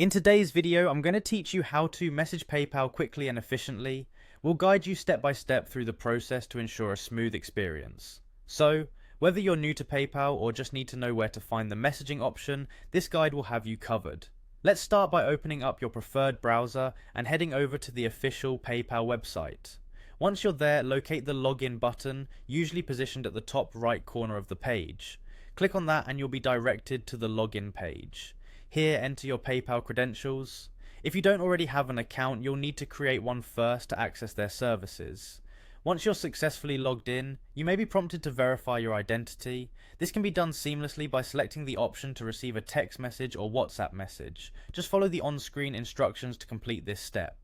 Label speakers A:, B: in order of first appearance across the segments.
A: In today's video, I'm going to teach you how to message PayPal quickly and efficiently. We'll guide you step by step through the process to ensure a smooth experience. So, whether you're new to PayPal or just need to know where to find the messaging option, this guide will have you covered. Let's start by opening up your preferred browser and heading over to the official PayPal website. Once you're there, locate the login button, usually positioned at the top right corner of the page. Click on that and you'll be directed to the login page. Here, enter your PayPal credentials. If you don't already have an account, you'll need to create one first to access their services. Once you're successfully logged in, you may be prompted to verify your identity. This can be done seamlessly by selecting the option to receive a text message or WhatsApp message. Just follow the on-screen instructions to complete this step.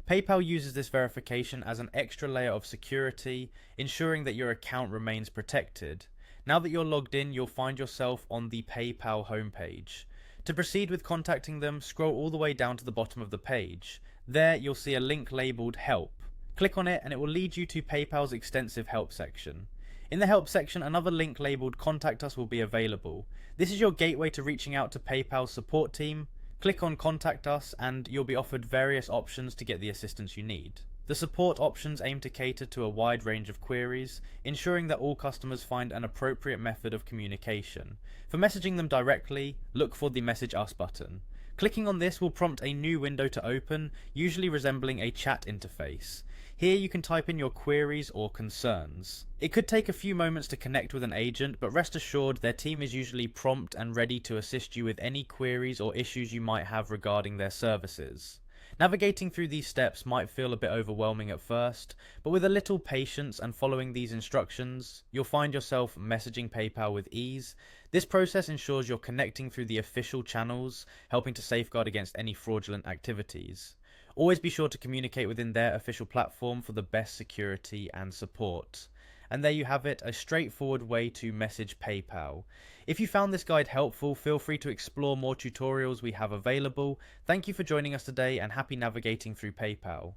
A: PayPal uses this verification as an extra layer of security, ensuring that your account remains protected. Now that you're logged in, you'll find yourself on the PayPal homepage. To proceed with contacting them, scroll all the way down to the bottom of the page. There, you'll see a link labelled Help. Click on it and it will lead you to PayPal's extensive help section. In the help section, another link labelled Contact Us will be available. This is your gateway to reaching out to PayPal's support team. Click on Contact Us and you'll be offered various options to get the assistance you need. The support options aim to cater to a wide range of queries, ensuring that all customers find an appropriate method of communication. For messaging them directly, look for the Message Us button. Clicking on this will prompt a new window to open, usually resembling a chat interface. Here you can type in your queries or concerns. It could take a few moments to connect with an agent, but rest assured their team is usually prompt and ready to assist you with any queries or issues you might have regarding their services. Navigating through these steps might feel a bit overwhelming at first, but with a little patience and following these instructions, you'll find yourself messaging PayPal with ease. This process ensures you're connecting through the official channels, helping to safeguard against any fraudulent activities. Always be sure to communicate within their official platform for the best security and support. And there you have it, a straightforward way to message PayPal. If you found this guide helpful, feel free to explore more tutorials we have available. Thank you for joining us today and happy navigating through PayPal.